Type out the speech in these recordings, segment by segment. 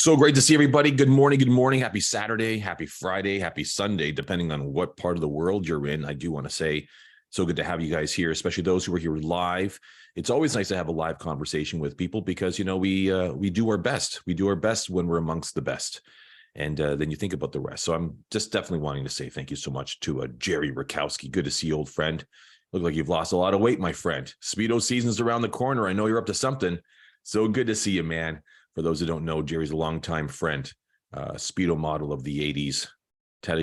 So great to see everybody. Good morning. Good morning. Happy Saturday. Happy Friday. Happy Sunday, depending on what part of the world you're in. I do want to say, so good to have you guys here, especially those who are here live. It's always nice to have a live conversation with people because, we do our best. We do our best when we're amongst the best. And then you think about the rest. So I'm just definitely wanting to say thank you so much to Jerry Rakowski. Good to see you, old friend. Look like you've lost a lot of weight, my friend. Speedo season's around the corner. I know you're up to something. So good to see you, man. For those who don't know, Jerry's a longtime friend, Speedo model of the 80s,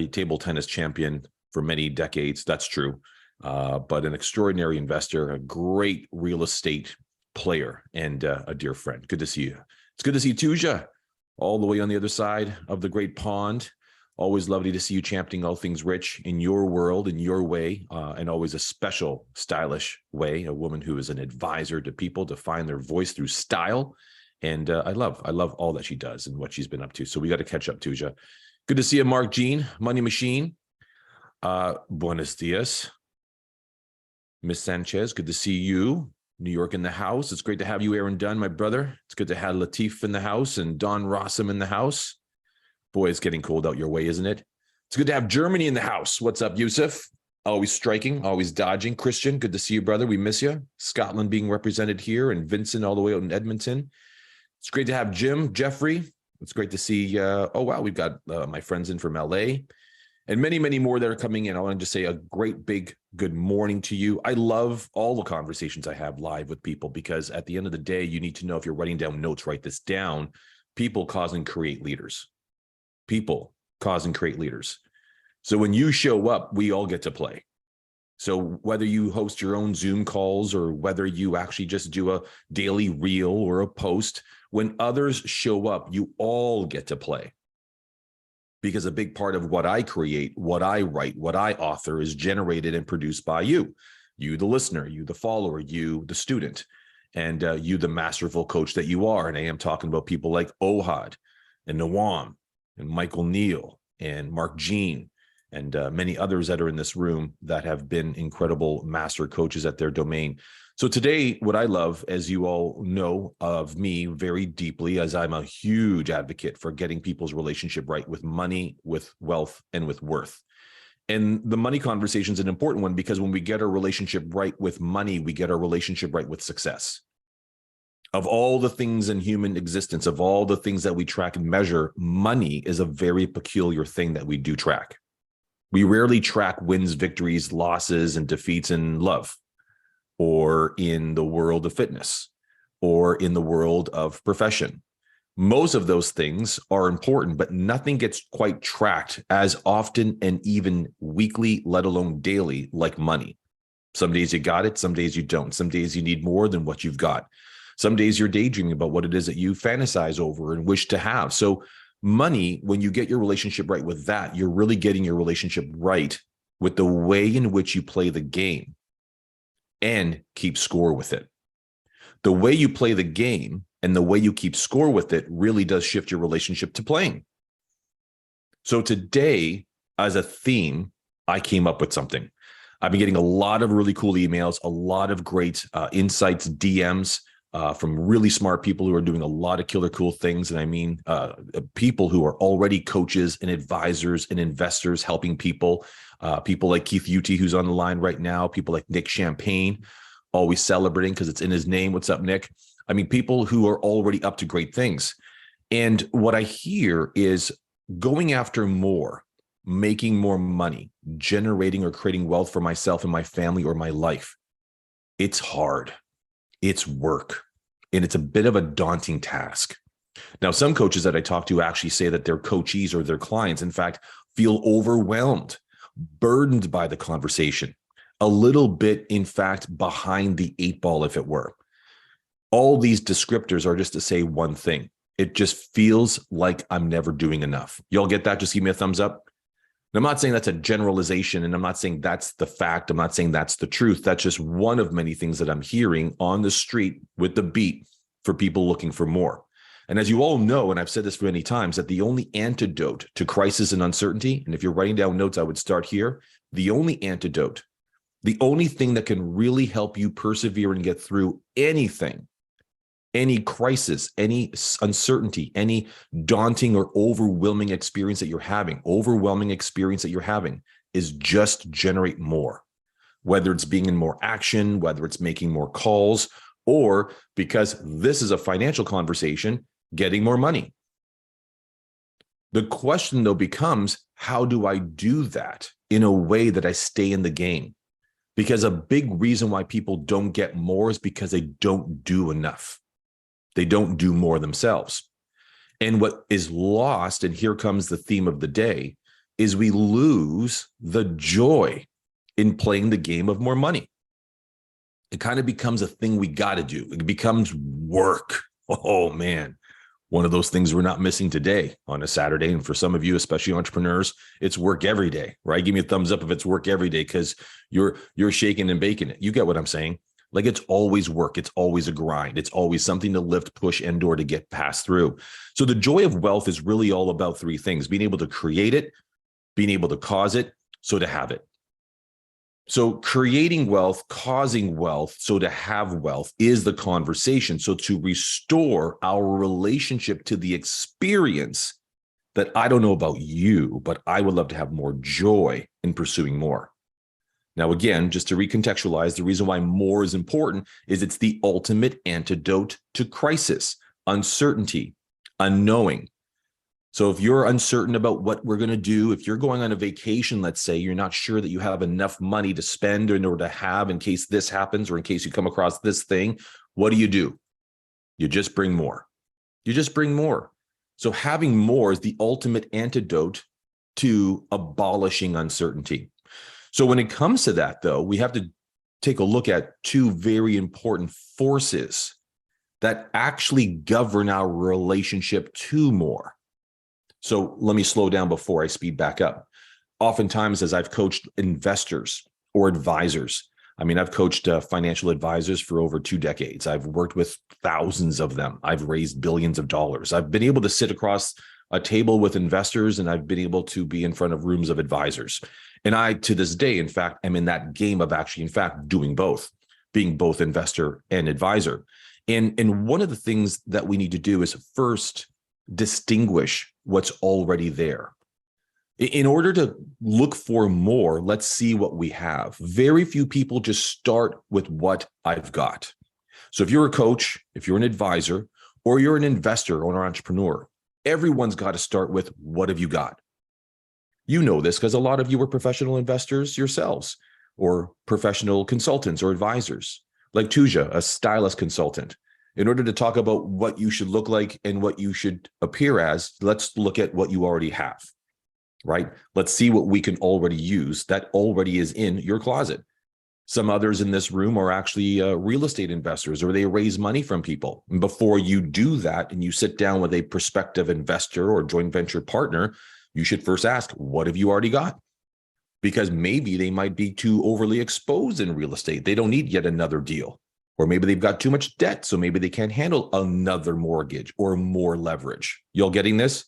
table tennis champion for many decades. That's true. But an extraordinary investor, a great real estate player, and a dear friend. Good to see you. It's good to see Tuja all the way on the other side of the great pond. Always lovely to see you championing all things rich in your world, in your way, and always a special, stylish way. A woman who is an advisor to people to find their voice through style. And I love all that she does and what she's been up to. So we got to catch up, Tuja. Good to see you, Mark Jean, Money Machine. Buenos dias. Miss Sanchez, good to see you. New York in the house. It's great to have you, Aaron Dunn, my brother. It's good to have Latif in the house and Don Rossum in the house. Boy, it's getting cold out your way, isn't it? It's good to have Germany in the house. What's up, Yusuf? Always striking, always dodging. Christian, good to see you, brother. We miss you. Scotland being represented here, and Vincent all the way out in Edmonton. It's great to have Jim, Jeffrey. It's great to see, oh, wow, we've got my friends in from LA and many, many more that are coming in. I want to just say a great big good morning to you. I love all the conversations I have live with people because at the end of the day, you need to know if you're writing down notes, write this down. People cause and create leaders. People cause and create leaders. So when you show up, we all get to play. So whether you host your own Zoom calls or whether you actually just do a daily reel or a post, when others show up, you all get to play. Because a big part of what I create, what I write, what I author is generated and produced by you. You, the listener, you, the follower, you, the student, and you, the masterful coach that you are. And I am talking about people like Ohad and Nawam and Michael Neal and Mark Jean and many others that are in this room that have been incredible master coaches at their domain. So today, what I love, as you all know of me very deeply, as I'm a huge advocate for getting people's relationship right with money, with wealth, and with worth. And the money conversation is an important one because when we get our relationship right with money, we get our relationship right with success. Of all the things in human existence, of all the things that we track and measure, money is a very peculiar thing that we do track. We rarely track wins, victories, losses, and defeats in love, or in the world of fitness, or in the world of profession. Most of those things are important, but nothing gets quite tracked as often and even weekly, let alone daily, like money. Some days you got it, some days you don't. Some days you need more than what you've got. Some days you're daydreaming about what it is that you fantasize over and wish to have. So money, when you get your relationship right with that, you're really getting your relationship right with the way in which you play the game and keep score with it. The way you play the game and the way you keep score with it really does shift your relationship to playing. So today, as a theme, I came up with something. I've been getting a lot of really cool emails, a lot of great insights, DMs, from really smart people who are doing a lot of killer cool things. And I mean, people who are already coaches and advisors and investors helping people, people like Keith Uti, who's on the line right now, people like Nick Champagne, always celebrating because it's in his name. What's up, Nick? I mean, people who are already up to great things. And what I hear is going after more, making more money, generating or creating wealth for myself and my family or my life. It's hard. It's work, and it's a bit of a daunting task. Now, some coaches that I talk to actually say that their coachees or their clients, in fact, feel overwhelmed, burdened by the conversation, a little bit, in fact, behind the eight ball, if it were. All these descriptors are just to say one thing. It just feels like I'm never doing enough. Y'all get that? Just give me a thumbs up. And I'm not saying that's a generalization, and I'm not saying that's the fact. I'm not saying that's the truth. That's just one of many things that I'm hearing on the street with the beat for people looking for more. And as you all know, and I've said this many times, that the only antidote to crisis and uncertainty, and if you're writing down notes, I would start here, the only antidote, the only thing that can really help you persevere and get through anything Any crisis, any uncertainty, any daunting or overwhelming experience that you're having, is just generate more, whether it's being in more action, whether it's making more calls, or because this is a financial conversation, getting more money. The question, though, becomes, how do I do that in a way that I stay in the game? Because a big reason why people don't get more is because they don't do enough. They don't do more themselves. And what is lost, and here comes the theme of the day, is we lose the joy in playing the game of more money. It kind of becomes a thing we got to do. It becomes work. Oh, man. One of those things we're not missing today on a Saturday. And for some of you, especially entrepreneurs, it's work every day, right? Give me a thumbs up if it's work every day, because you're shaking and baking it. You get what I'm saying? Like, it's always work. It's always a grind. It's always something to lift, push, and/or to get passed through. So the joy of wealth is really all about three things: being able to create it, being able to cause it, so to have it. So creating wealth, causing wealth, so to have wealth is the conversation. So to restore our relationship to the experience that, I don't know about you, but I would love to have more joy in pursuing more. Now, again, just to recontextualize, the reason why more is important is it's the ultimate antidote to crisis, uncertainty, unknowing. So if you're uncertain about what we're going to do, if you're going on a vacation, let's say, you're not sure that you have enough money to spend in order to have in case this happens or in case you come across this thing, what do? You just bring more. You just bring more. So having more is the ultimate antidote to abolishing uncertainty. So when it comes to that, though, we have to take a look at two very important forces that actually govern our relationship to more. So let me slow down before I speed back up. Oftentimes, as I've coached investors or advisors, I've coached financial advisors for over 2 decades. I've worked with thousands of them. I've raised billions of dollars. I've been able to sit across a table with investors, and I've been able to be in front of rooms of advisors. And I, to this day, in fact, am in that game of actually, in fact, doing both, being both investor and advisor. And one of the things that we need to do is first distinguish what's already there. In order to look for more, let's see what we have. Very few people just start with what I've got. So if you're a coach, if you're an advisor, or you're an investor or an entrepreneur, everyone's got to start with, what have you got? You know this because a lot of you are professional investors yourselves, or professional consultants or advisors, like Tuja, a stylist consultant. In order to talk about what you should look like and what you should appear as, let's look at what you already have, right? Let's see what we can already use that already is in your closet. Some others in this room are actually real estate investors, or they raise money from people. And before you do that and you sit down with a prospective investor or joint venture partner, you should first ask, what have you already got? Because maybe they might be too overly exposed in real estate. They don't need yet another deal. Or maybe they've got too much debt, so maybe they can't handle another mortgage or more leverage. Y'all getting this?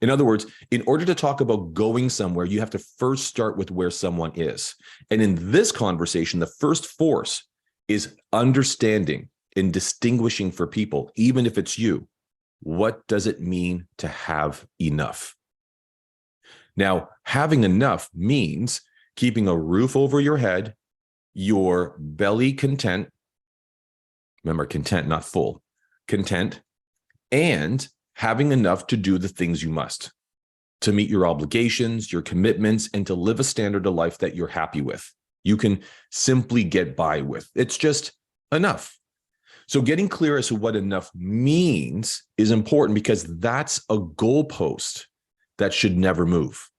In other words, in order to talk about going somewhere, you have to first start with where someone is. And in this conversation, the first force is understanding and distinguishing for people, even if it's you, what does it mean to have enough? Now, having enough means keeping a roof over your head, your belly content. Remember, content, not full, content, and having enough to do the things you must, to meet your obligations, your commitments, and to live a standard of life that you're happy with. You can simply get by with. It's just enough. So getting clear as to what enough means is important, because that's a goalpost that should never move.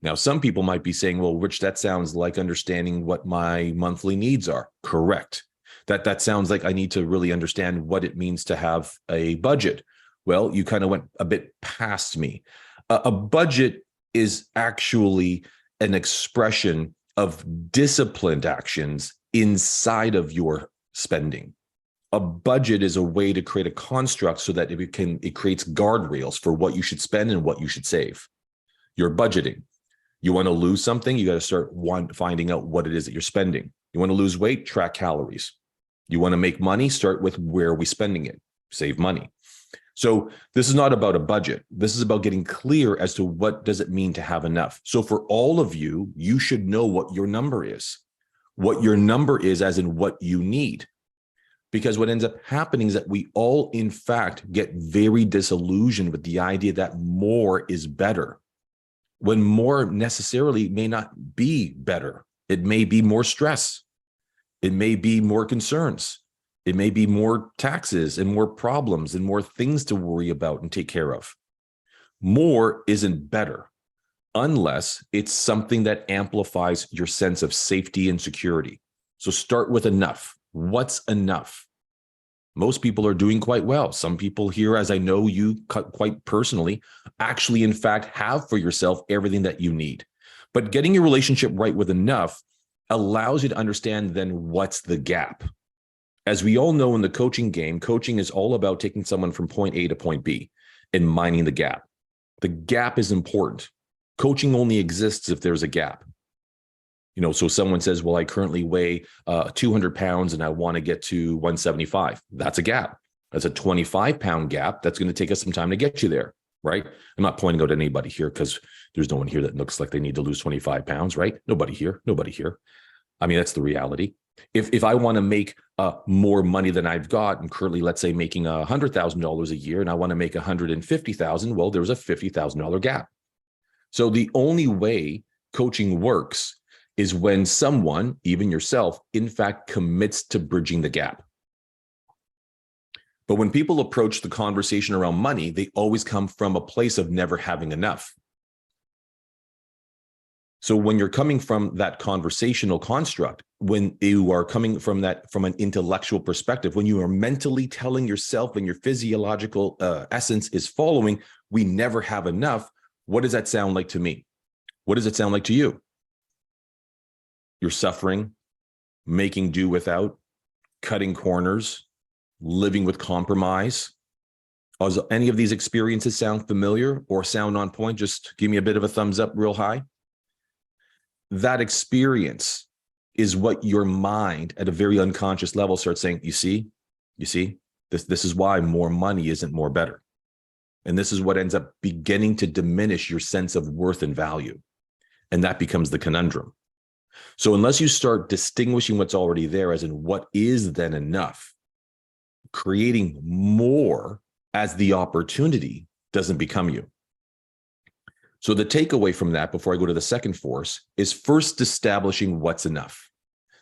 Now, some people might be saying, well, Rich, that sounds like understanding what my monthly needs are. Correct. That sounds like I need to really understand what it means to have a budget. Well, you kind of went a bit past me. A budget is actually an expression of disciplined actions inside of your spending. A budget is a way to create a construct so that it creates guardrails for what you should spend and what you should save. You're budgeting. You want to lose something, you got to start finding out what it is that you're spending. You want to lose weight, track calories. You want to make money, start with where are we spending it? Save money. So this is not about a budget. This is about getting clear as to what does it mean to have enough. So for all of you, you should know what your number is. What your number is as in what you need. Because what ends up happening is that we all, in fact, get very disillusioned with the idea that more is better, when more necessarily may not be better. It may be more stress. It may be more concerns. It may be more taxes and more problems and more things to worry about and take care of. More isn't better unless it's something that amplifies your sense of safety and security. So start with enough. What's enough? Most people are doing quite well. Some people here, as I know you quite personally, actually, in fact, have for yourself everything that you need. But getting your relationship right with enough allows you to understand then what's the gap. As we all know in the coaching game, coaching is all about taking someone from point A to point B and mining the gap. The gap is important. Coaching only exists if there's a gap. So someone says, well, I currently weigh 200 pounds and I want to get to 175. That's a gap. That's a 25-pound gap. That's going to take us some time to get you there, right? I'm not pointing out anybody here because there's no one here that looks like they need to lose 25 pounds, right? Nobody here. I mean, that's the reality. If I want to make more money than I've got, I'm currently, let's say, making $100,000 a year, and I want to make $150,000, well, there's a $50,000 gap. So the only way coaching works is when someone, even yourself, in fact, commits to bridging the gap. But when people approach the conversation around money, they always come from a place of never having enough. So when you're coming from that conversational construct, when you are coming from an intellectual perspective, when you are mentally telling yourself and your physiological essence is following, we never have enough. What does that sound like to me? What does it sound like to you? You're suffering, making do without, cutting corners, living with compromise. Does any of these experiences sound familiar or sound on point? Just give me a bit of a thumbs up real high. That experience is what your mind at a very unconscious level starts saying, you see, this is why more money isn't more better. And this is what ends up beginning to diminish your sense of worth and value. And that becomes the conundrum. So unless you start distinguishing what's already there as in what is then enough, creating more as the opportunity doesn't become you. So the takeaway from that, before I go to the second force, is first establishing what's enough.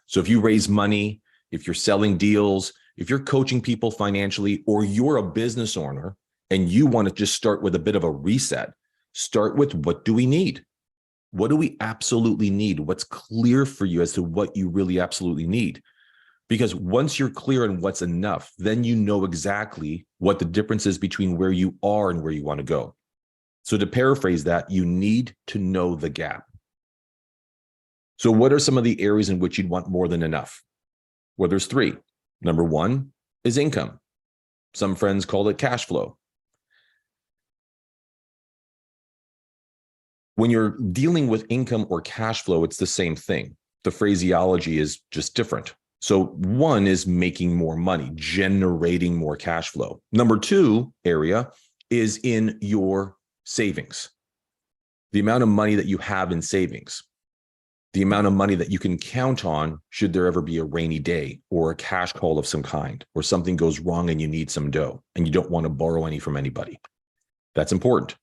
So if you raise money, if you're selling deals, if you're coaching people financially, or you're a business owner and you want to just start with a bit of a reset, start with what do we need? What do we absolutely need? What's clear for you as to what you really absolutely need? Because once you're clear on what's enough, then you know exactly what the difference is between where you are and where you want to go. So to paraphrase that, you need to know the gap. So what are some of the areas in which you'd want more than enough? Well, there's three. Number one is income. Some friends call it cash flow. When you're dealing with income or cash flow, it's the same thing. The phraseology is just different. So one is making more money, generating more cash flow. Number two area is in your savings. The amount of money that you have in savings, the amount of money that you can count on should there ever be a rainy day or a cash call of some kind, or something goes wrong and you need some dough and you don't want to borrow any from anybody. That's important.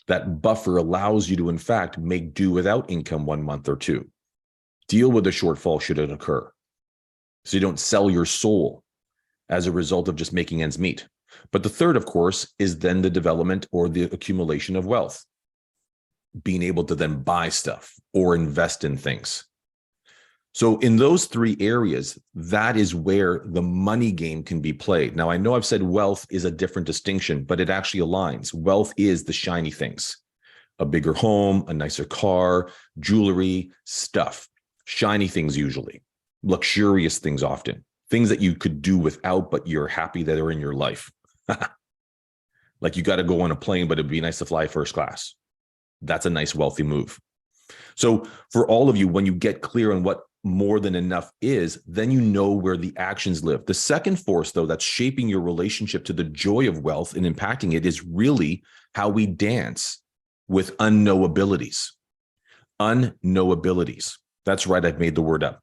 That buffer allows you to, in fact, make do without income 1 month or two. Deal with a shortfall should it occur. So you don't sell your soul as a result of just making ends meet. But the third, of course, is then the development or the accumulation of wealth. Being able to then buy stuff or invest in things. So in those three areas, that is where the money game can be played. Now, I know I've said wealth is a different distinction, but it actually aligns. Wealth is the shiny things. A bigger home, a nicer car, jewelry, stuff. Shiny things usually. Luxurious things often. Things that you could do without, but you're happy that they're in your life. Like you got to go on a plane, but it'd be nice to fly first class. That's a nice wealthy move. So for all of you, when you get clear on what more than enough is, then you know where the actions live. The second force, though, that's shaping your relationship to the joy of wealth and impacting it is really how we dance with unknowabilities. Unknowabilities. That's right, I've made the word up.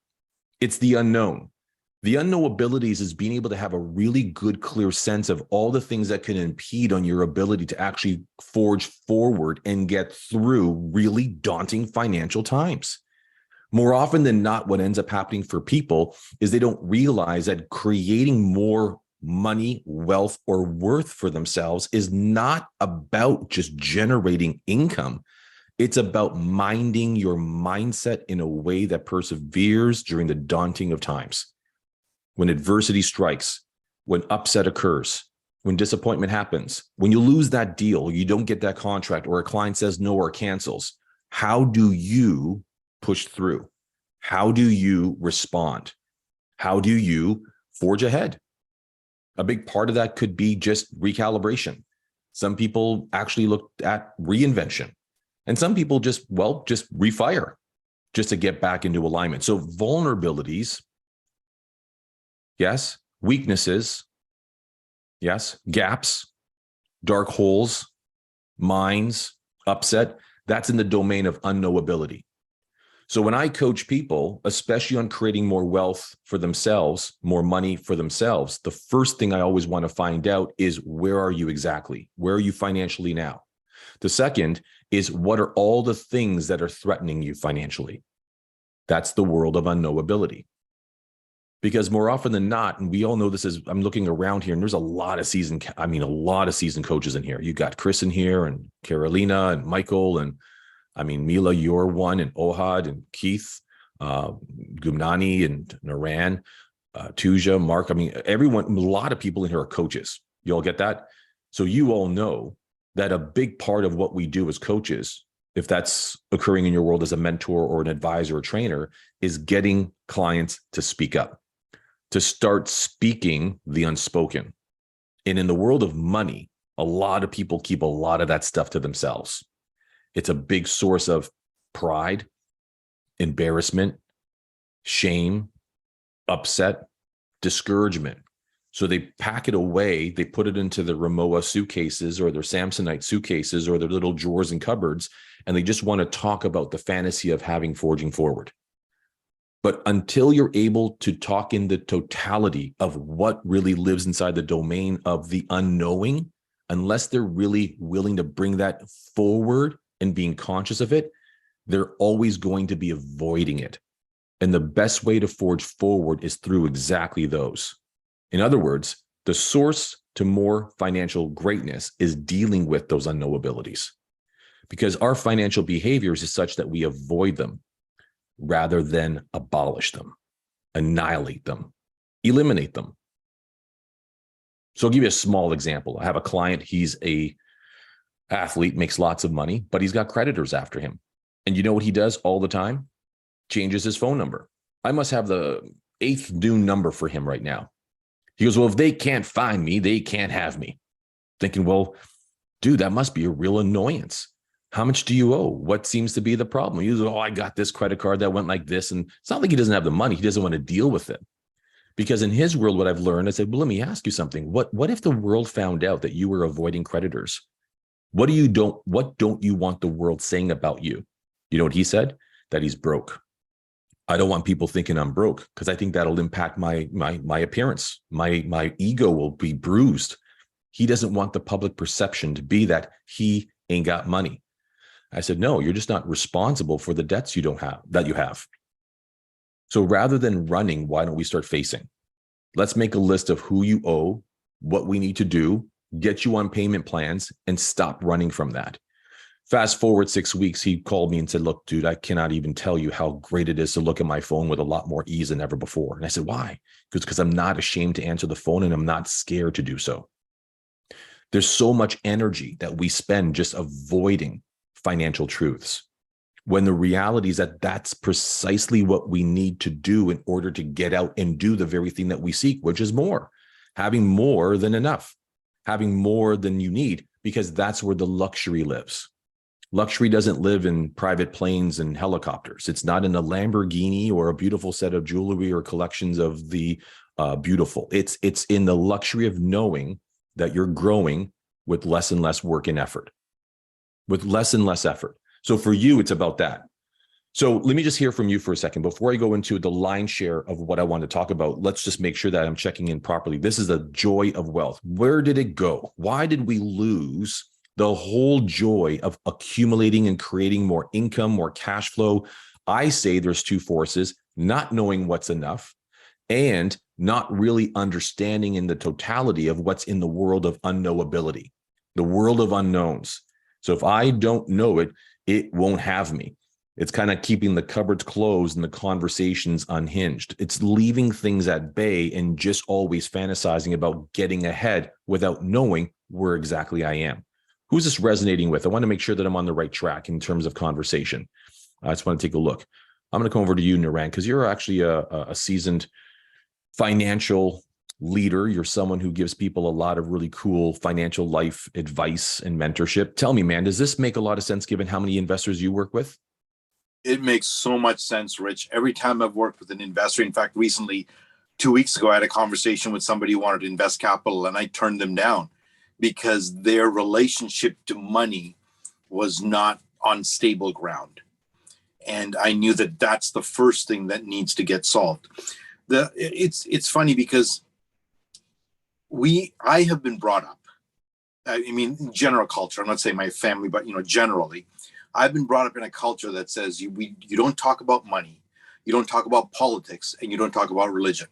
It's the unknown. The unknowabilities is being able to have a really good, clear sense of all the things that can impede on your ability to actually forge forward and get through really daunting financial times. More often than not, what ends up happening for people is they don't realize that creating more money, wealth, or worth for themselves is not about just generating income. It's about minding your mindset in a way that perseveres during the daunting of times. When adversity strikes, when upset occurs, when disappointment happens, when you lose that deal, you don't get that contract, or a client says no or cancels, how do you push through? How do you respond? How do you forge ahead? A big part of that could be just recalibration. Some people actually look at reinvention, and some people just refire just to get back into alignment. So vulnerabilities, yes. Weaknesses, yes. Gaps, dark holes, minds, upset, that's in the domain of unknowability. So when I coach people, especially on creating more wealth for themselves, more money for themselves, the first thing I always want to find out is, where are you exactly? Where are you financially now? The second is, what are all the things that are threatening you financially? That's the world of unknowability. Because more often than not, and we all know this, is I'm looking around here and there's a lot of seasoned coaches in here. You got Chris in here, and Carolina, and Michael, and Mila, you're one, and Ohad, and Keith, Gumnani, and Naran, Tuja, Mark. Everyone, a lot of people in here are coaches. You all get that? So you all know that a big part of what we do as coaches, if that's occurring in your world as a mentor or an advisor or trainer, is getting clients to speak up, to start speaking the unspoken. And in the world of money, a lot of people keep a lot of that stuff to themselves. It's a big source of pride, embarrassment, shame, upset, discouragement. So they pack it away, they put it into their Rimowa suitcases or their Samsonite suitcases or their little drawers and cupboards, and they just want to talk about the fantasy of forging forward. But until you're able to talk in the totality of what really lives inside the domain of the unknowing, unless they're really willing to bring that forward and being conscious of it, they're always going to be avoiding it. And the best way to forge forward is through exactly those. In other words, the source to more financial greatness is dealing with those unknowabilities, because our financial behaviors is such that we avoid them rather than abolish them, annihilate them, eliminate them. So I'll give you a small example. I have a client, he's a athlete, makes lots of money, but he's got creditors after him. And you know what he does all the time? Changes his phone number. I must have the 8th new number for him right now. He goes, well, if they can't find me, they can't have me. Thinking, well, dude, that must be a real annoyance. How much do you owe? What seems to be the problem? He goes, oh, I got this credit card that went like this. And it's not like he doesn't have the money. He doesn't want to deal with it. Because in his world, what I've learned, I said, well, let me ask you something. What if the world found out that you were avoiding creditors? What don't you want the world saying about you? You know what he said? That he's broke. I don't want people thinking I'm broke, because I think that'll impact my appearance. My ego will be bruised. He doesn't want the public perception to be that he ain't got money. I said, no, you're just not responsible for the debts you have. So rather than running, why don't we start facing? Let's make a list of who you owe, what we need to do, get you on payment plans, and stop running from that. Fast forward 6 weeks, he called me and said, look, dude, I cannot even tell you how great it is to look at my phone with a lot more ease than ever before. And I said, why? Because I'm not ashamed to answer the phone, and I'm not scared to do so. There's so much energy that we spend just avoiding financial truths, when the reality is that that's precisely what we need to do in order to get out and do the very thing that we seek, which is more, having more than enough, having more than you need, because that's where the luxury lives. Luxury doesn't live in private planes and helicopters. It's not in a Lamborghini or a beautiful set of jewelry or collections of the beautiful. It's in the luxury of knowing that you're growing with less and less work and effort, with less and less effort. So for you, it's about that. So let me just hear from you for a second. Before I go into the lion's share of what I want to talk about, let's just make sure that I'm checking in properly. This is the joy of wealth. Where did it go? Why did we lose the whole joy of accumulating and creating more income, more cash flow? I say there's two forces: not knowing what's enough and not really understanding in the totality of what's in the world of unknowability, the world of unknowns. So if I don't know it, it won't have me. It's kind of keeping the cupboards closed and the conversations unhinged. It's leaving things at bay and just always fantasizing about getting ahead without knowing where exactly I am. Who's this resonating with? I want to make sure that I'm on the right track in terms of conversation. I just want to take a look. I'm going to come over to you, Naran, because you're actually a seasoned financial leader. You're someone who gives people a lot of really cool financial life advice and mentorship. Tell me, man, does this make a lot of sense given how many investors you work with? It makes so much sense, Rich. Every time I've worked with an investor, in fact, recently, 2 weeks ago, I had a conversation with somebody who wanted to invest capital, and I turned them down because their relationship to money was not on stable ground. And I knew that that's the first thing that needs to get solved. It's funny because I have been brought up. I mean, general culture. I'm not saying my family, but generally, I've been brought up in a culture that says you don't talk about money, you don't talk about politics, and you don't talk about religion.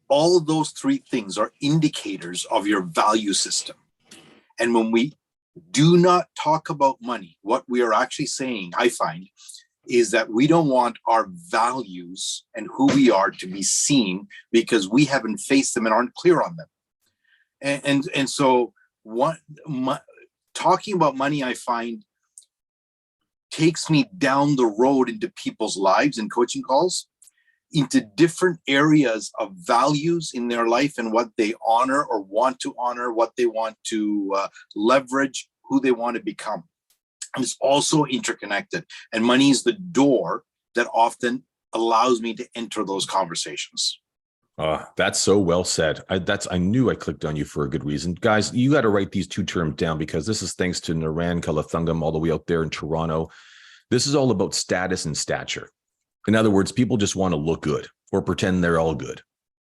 All of those three things are indicators of your value system. And when we do not talk about money, what we are actually saying, I find, is that we don't want our values and who we are to be seen because we haven't faced them and aren't clear on them. And so talking about money, I find, takes me down the road into people's lives and coaching calls, into different areas of values in their life and what they honor or want to honor, what they want to leverage, who they want to become. And it's also interconnected. And money is the door that often allows me to enter those conversations. That's so well said. I knew I clicked on you for a good reason. Guys, you got to write these two terms down because this is thanks to Naran Kalathungam all the way out there in Toronto. This is all about status and stature. In other words, people just want to look good or pretend they're all good.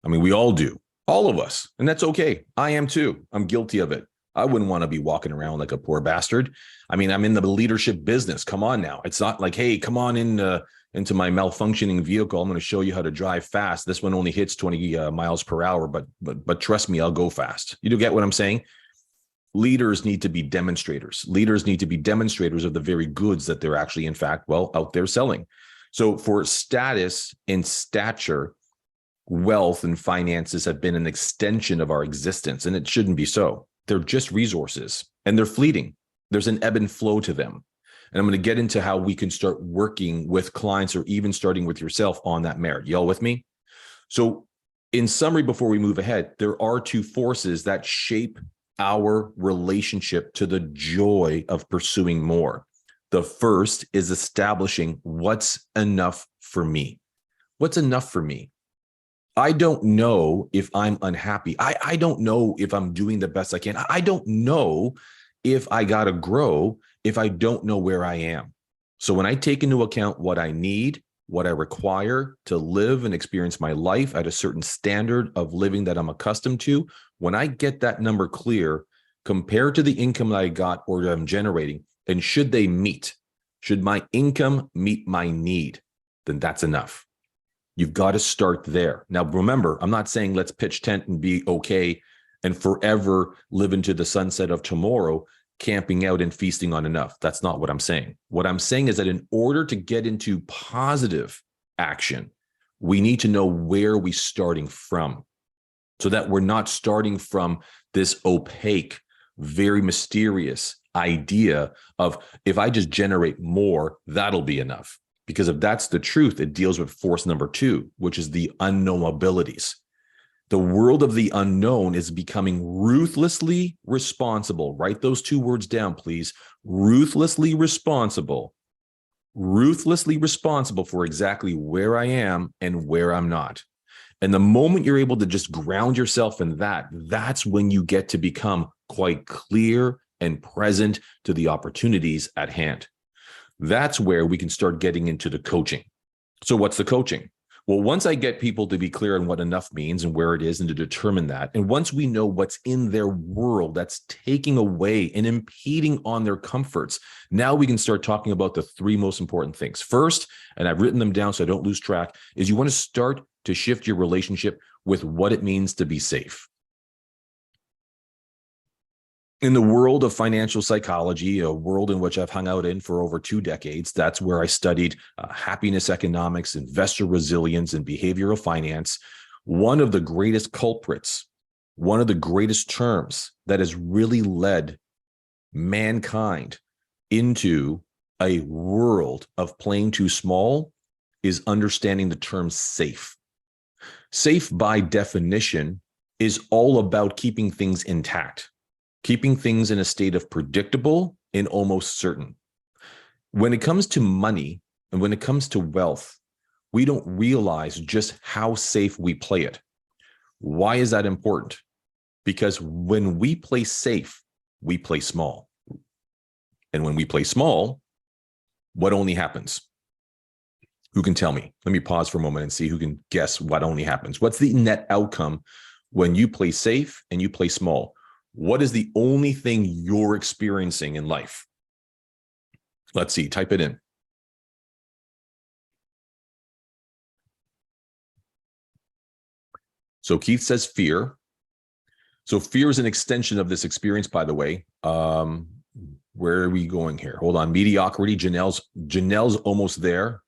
I mean, we all do, all of us, and that's okay. I am too. I'm guilty of it. I wouldn't want to be walking around like a poor bastard. I mean, I'm in the leadership business. Come on now. It's not like, hey, come on into my malfunctioning vehicle. I'm going to show you how to drive fast. This one only hits 20 miles per hour, but trust me, I'll go fast. You do get what I'm saying? Leaders need to be demonstrators. Leaders need to be demonstrators of the very goods that they're actually, in fact, out there selling. So for status and stature, wealth and finances have been an extension of our existence, and it shouldn't be so. They're just resources, and they're fleeting. There's an ebb and flow to them. And I'm going to get into how we can start working with clients or even starting with yourself on that merit. Y'all with me? So in summary, before we move ahead, there are two forces that shape our relationship to the joy of pursuing more. The first is establishing what's enough for me. What's enough for me? I don't know if I'm unhappy. I don't know if I'm doing the best I can. I don't know if I got to grow if I don't know where I am. So when I take into account what I need, what I require to live and experience my life at a certain standard of living that I'm accustomed to, when I get that number clear compared to the income that I got or that I'm generating, and should they meet, should my income meet my need, then that's enough. You've got to start there. Now, remember, I'm not saying let's pitch tent and be okay and forever live into the sunset of tomorrow, camping out and feasting on enough. That's not what I'm saying. What I'm saying is that in order to get into positive action, we need to know where we're starting from so that we're not starting from this opaque, very mysterious idea of if I just generate more, that'll be enough. Because if that's the truth, it deals with force number two, which is the unknowabilities. The world of the unknown is becoming ruthlessly responsible. Write those two words down, please. Ruthlessly responsible. Ruthlessly responsible for exactly where I am and where I'm not. And the moment you're able to just ground yourself in that, that's when you get to become quite clear and present to the opportunities at hand. That's where we can start getting into the coaching. So what's the coaching? Well, once I get people to be clear on what enough means and where it is and to determine that, and once we know what's in their world that's taking away and impeding on their comforts, now we can start talking about the three most important things. First, and I've written them down so I don't lose track, is you want to start to shift your relationship with what it means to be safe. In the world of financial psychology, a world in which I've hung out in for over 2 decades, that's where I studied happiness economics, investor resilience, and behavioral finance. One of the greatest culprits, one of the greatest terms that has really led mankind into a world of playing too small is understanding the term safe. Safe, by definition, is all about keeping things intact, keeping things in a state of predictable and almost certain. When it comes to money and when it comes to wealth, we don't realize just how safe we play it. Why is that important? Because when we play safe, we play small. And when we play small, what only happens? Who can tell me? Let me pause for a moment and see who can guess what only happens. What's the net outcome when you play safe and you play small? What is the only thing you're experiencing in life? Let's see, type it in. So Keith says fear. So fear is an extension of this experience, by the way. Where are we going here? Hold on. Mediocrity. Janelle's almost there.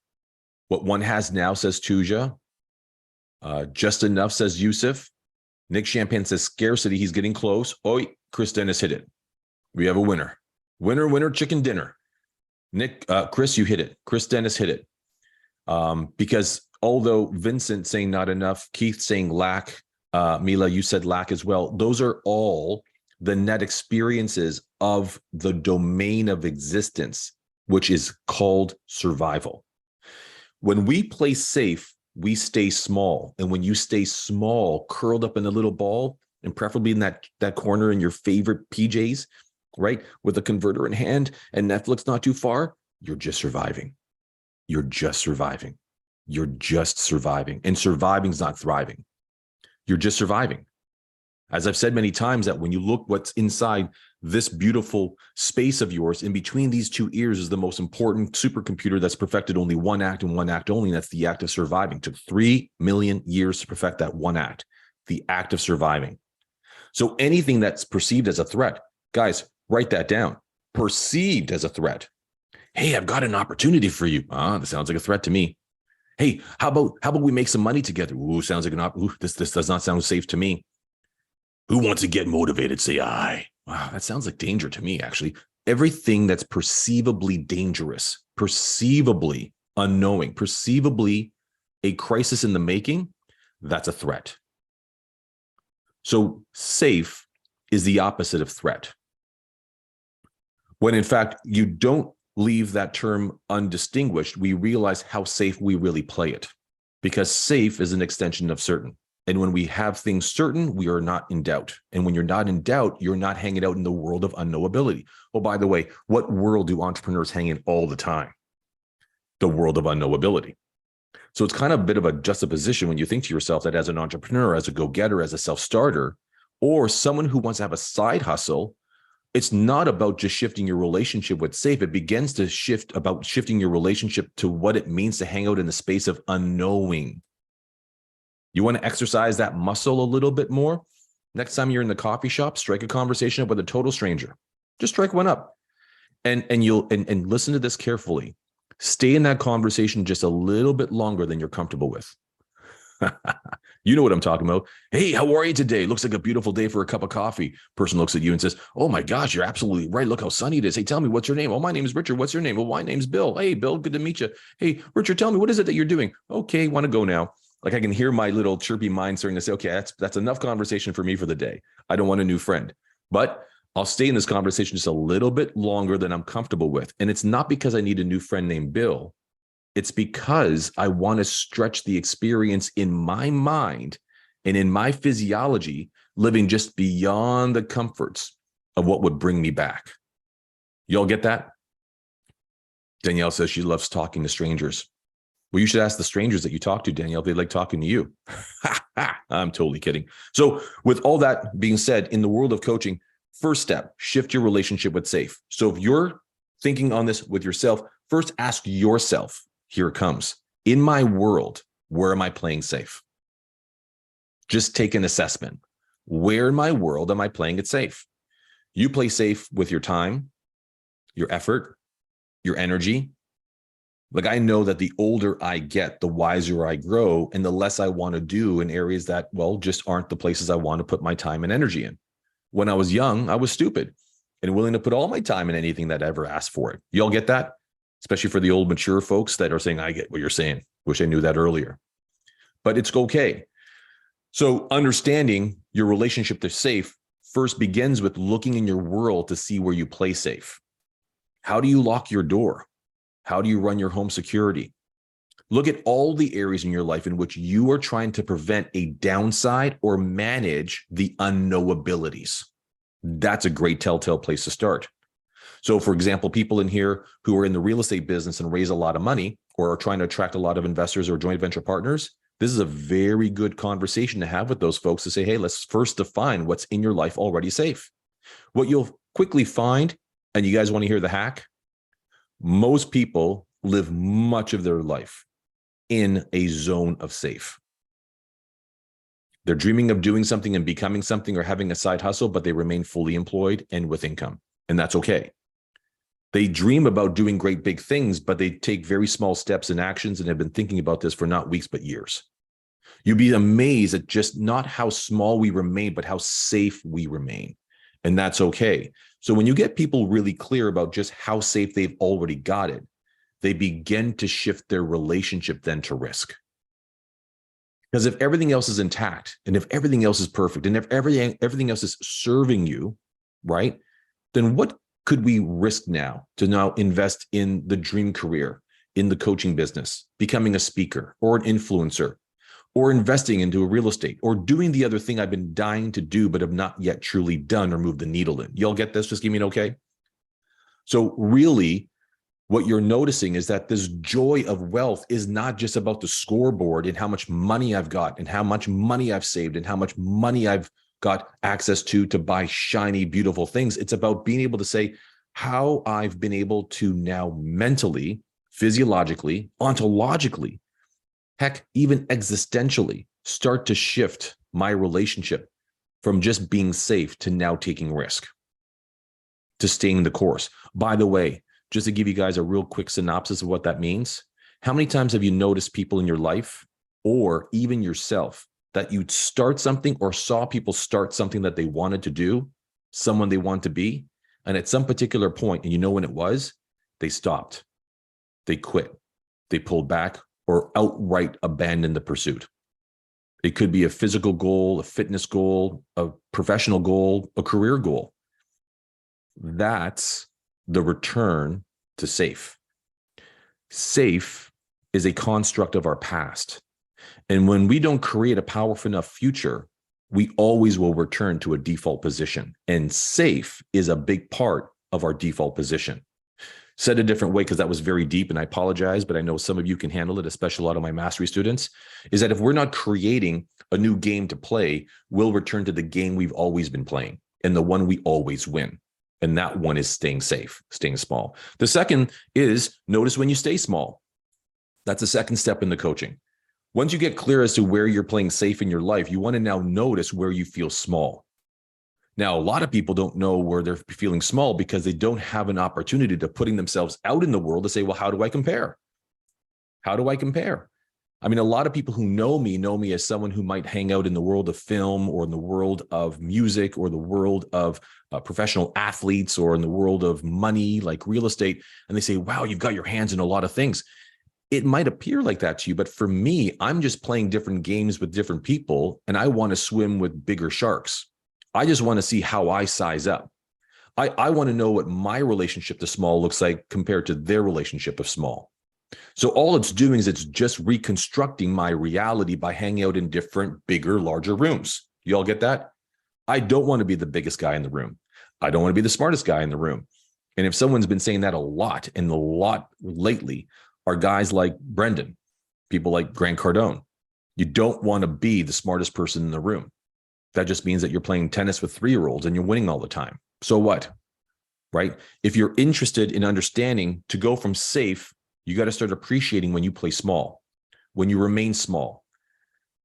What one has now, says Tuja. Just enough, says Yusuf. Nick Champagne says scarcity. He's getting close. Oh, Chris Dennis hit it. We have a winner. Winner, winner, chicken dinner. Nick, Chris, you hit it. Chris Dennis hit it. Because although Vincent saying not enough, Keith saying lack, Mila, you said lack as well. Those are all the net experiences of the domain of existence, which is called survival. When we play safe, we stay small. And when you stay small, curled up in a little ball, and preferably in that corner in your favorite PJs, right, with a converter in hand and Netflix not too far, you're just surviving. You're just surviving. You're just surviving. And surviving is not thriving. You're just surviving. As I've said many times, that when you look what's inside this beautiful space of yours, in between these two ears is the most important supercomputer that's perfected only one act and one act only, and that's the act of surviving. It took 3 million years to perfect that one act, the act of surviving. So anything that's perceived as a threat, guys, write that down. Perceived as a threat. Hey, I've got an opportunity for you. That sounds like a threat to me. Hey, how about we make some money together? Ooh, sounds like this does not sound safe to me. Who wants to get motivated? Say I. Wow, that sounds like danger to me, actually. Everything that's perceivably dangerous, perceivably unknowing, perceivably a crisis in the making, that's a threat. So safe is the opposite of threat. When in fact, you don't leave that term undistinguished, we realize how safe we really play it, because safe is an extension of certain. And when we have things certain, we are not in doubt. And when you're not in doubt, you're not hanging out in the world of unknowability. Oh, by the way, what world do entrepreneurs hang in all the time? The world of unknowability. So it's kind of a bit of a juxtaposition when you think to yourself that as an entrepreneur, as a go-getter, as a self-starter, or someone who wants to have a side hustle, it's not about just shifting your relationship with safe. It begins to shift about shifting your relationship to what it means to hang out in the space of unknowing. You want to exercise that muscle a little bit more? Next time you're in the coffee shop, strike a conversation up with a total stranger. Just strike one up. And listen to this carefully. Stay in that conversation just a little bit longer than you're comfortable with. You know what I'm talking about. Hey, how are you today? Looks like a beautiful day for a cup of coffee. Person looks at you and says, oh my gosh, you're absolutely right. Look how sunny it is. Hey, tell me, what's your name? Oh, my name is Richard. What's your name? Well, my name's Bill. Hey, Bill, good to meet you. Hey, Richard, tell me, what is it that you're doing? Okay, want to go now. Like I can hear my little chirpy mind starting to say, okay, that's enough conversation for me for the day. I don't want a new friend, but I'll stay in this conversation just a little bit longer than I'm comfortable with. And it's not because I need a new friend named Bill. It's because I want to stretch the experience in my mind and in my physiology, living just beyond the comforts of what would bring me back. Y'all get that? Danielle says she loves talking to strangers. Well, you should ask the strangers that you talk to, Danielle, if they like talking to you. I'm totally kidding. So with all that being said, in the world of coaching, first step, shift your relationship with safe. So if you're thinking on this with yourself, first ask yourself, here it comes. In my world, where am I playing safe? Just take an assessment. Where in my world am I playing it safe? You play safe with your time, your effort, your energy. Like I know that the older I get, the wiser I grow, and the less I want to do in areas that, well, just aren't the places I want to put my time and energy in. When I was young, I was stupid and willing to put all my time in anything that I ever asked for it. Y'all get that? Especially for the old mature folks that are saying, I get what you're saying. Wish I knew that earlier. But it's okay. So understanding your relationship to safe first begins with looking in your world to see where you play safe. How do you lock your door? How do you run your home security? Look at all the areas in your life in which you are trying to prevent a downside or manage the unknowabilities. That's a great telltale place to start. So for example, people in here who are in the real estate business and raise a lot of money or are trying to attract a lot of investors or joint venture partners, this is a very good conversation to have with those folks to say, hey, let's first define what's in your life already safe. What you'll quickly find, and you guys want to hear the hack? Most people live much of their life in a zone of safe. They're dreaming of doing something and becoming something or having a side hustle, but they remain fully employed and with income. And that's okay. They dream about doing great big things, but they take very small steps and actions and have been thinking about this for not weeks, but years. You'd be amazed at just not how small we remain, but how safe we remain. And that's okay. So when you get people really clear about just how safe they've already got it, they begin to shift their relationship then to risk. Because if everything else is intact and if everything else is perfect and if everything else is serving you, right, then what could we risk now to now invest in the dream career, in the coaching business, becoming a speaker or an influencer, or investing into a real estate, or doing the other thing I've been dying to do, but have not yet truly done or moved the needle in? Y'all get this? Just give me an okay. So really, what you're noticing is that this joy of wealth is not just about the scoreboard and how much money I've got and how much money I've saved and how much money I've got access to buy shiny, beautiful things. It's about being able to say how I've been able to now mentally, physiologically, ontologically, heck, even existentially, start to shift my relationship from just being safe to now taking risk, to staying the course. By the way, just to give you guys a real quick synopsis of what that means, how many times have you noticed people in your life or even yourself that you'd start something or saw people start something that they wanted to do, someone they want to be, and at some particular point, and you know when it was, they stopped, they quit, they pulled back, or outright abandon the pursuit? It could be a physical goal, a fitness goal, a professional goal, a career goal. That's the return to safe. Safe is a construct of our past. And when we don't create a powerful enough future, we always will return to a default position. And safe is a big part of our default position. Said a different way, because that was very deep and I apologize, but I know some of you can handle it, especially a lot of my mastery students, is that if we're not creating a new game to play, we'll return to the game we've always been playing and the one we always win. And that one is staying safe, staying small. The second is notice when you stay small. That's the second step in the coaching. Once you get clear as to where you're playing safe in your life, you want to now notice where you feel small. Now, a lot of people don't know where they're feeling small because they don't have an opportunity to putting themselves out in the world to say, well, how do I compare? How do I compare? I mean, a lot of people who know me as someone who might hang out in the world of film or in the world of music or the world of professional athletes or in the world of money, like real estate. And they say, wow, you've got your hands in a lot of things. It might appear like that to you, but for me, I'm just playing different games with different people, and I want to swim with bigger sharks. I just want to see how I size up. I want to know what my relationship to small looks like compared to their relationship of small. So all it's doing is it's just reconstructing my reality by hanging out in different, bigger, larger rooms. You all get that? I don't want to be the biggest guy in the room. I don't want to be the smartest guy in the room. And if someone's been saying that a lot, and a lot lately are guys like Brendan, people like Grant Cardone. You don't want to be the smartest person in the room. That just means that you're playing tennis with 3-year-olds and you're winning all the time. So what? Right? If you're interested in understanding to go from safe, you got to start appreciating when you play small, when you remain small.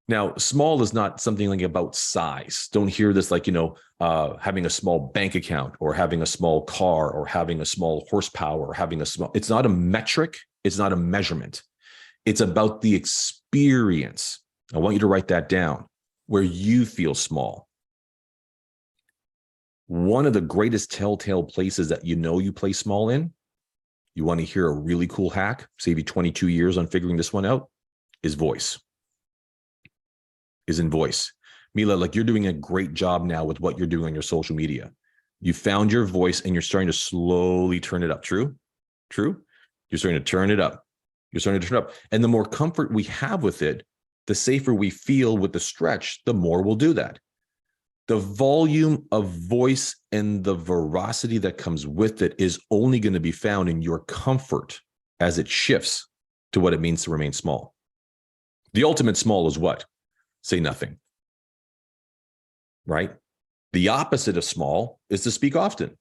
Now, small is not something like about size. Don't hear this like, having a small bank account or having a small car or having a small horsepower or having a small, it's not a metric. It's not a measurement. It's about the experience. I want you to write that down, where you feel small. One of the greatest telltale places that you play small in, you want to hear a really cool hack, save you 22 years on figuring this one out, is voice. Is in voice. Mila, like you're doing a great job now with what you're doing on your social media. You found your voice and you're starting to slowly turn it up. True? True? You're starting to turn it up. You're starting to turn it up. And the more comfort we have with it, the safer we feel with the stretch, the more we'll do that. The volume of voice and the veracity that comes with it is only going to be found in your comfort as it shifts to what it means to remain small. The ultimate small is what? Say nothing. Right? The opposite of small is to speak often.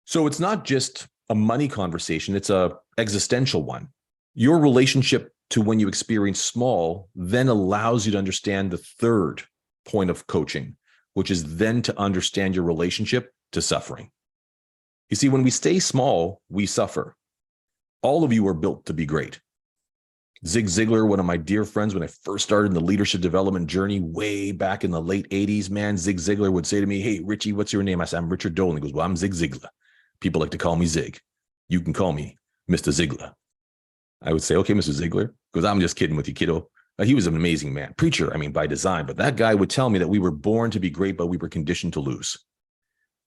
So it's not just a money conversation, it's a existential one. Your relationship to when you experience small then allows you to understand the third point of coaching, which is then to understand your relationship to suffering. You see, when we stay small, we suffer. All of you are built to be great. Zig Ziglar, one of my dear friends, when I first started in the leadership development journey way back in the late 80s, man, Zig Ziglar would say to me, "Hey, Richie, what's your name?" I said, "I'm Richard Dolan." He goes, "Well, I'm Zig Ziglar. People like to call me Zig. You can call me Mr. Ziglar." I would say, "Okay, Mr. Ziglar," because I'm just kidding with you, kiddo. He was an amazing man, preacher, by design. But that guy would tell me that we were born to be great, but we were conditioned to lose.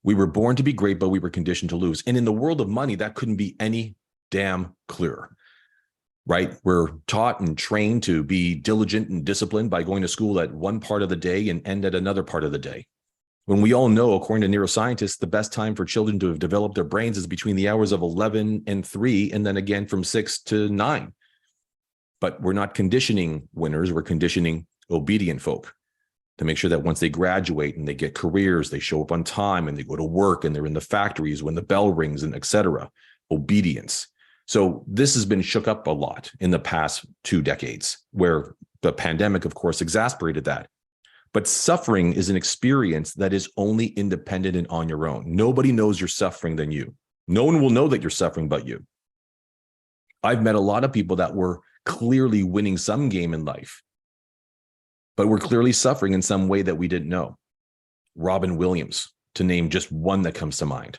We were born to be great, but we were conditioned to lose. And in the world of money, that couldn't be any damn clearer, right? We're taught and trained to be diligent and disciplined by going to school at one part of the day and end at another part of the day. When we all know, according to neuroscientists, the best time for children to have developed their brains is between the hours of 11 and 3, and then again from 6 to 9. But we're not conditioning winners, we're conditioning obedient folk to make sure that once they graduate and they get careers, they show up on time and they go to work and they're in the factories when the bell rings and etc. Obedience. So this has been shook up a lot in the past 2 decades, where the pandemic, of course, exacerbated that. But suffering is an experience that is only independent and on your own. Nobody knows you're suffering than you. No one will know that you're suffering but you. I've met a lot of people that were clearly winning some game in life, but were clearly suffering in some way that we didn't know. Robin Williams, to name just one that comes to mind.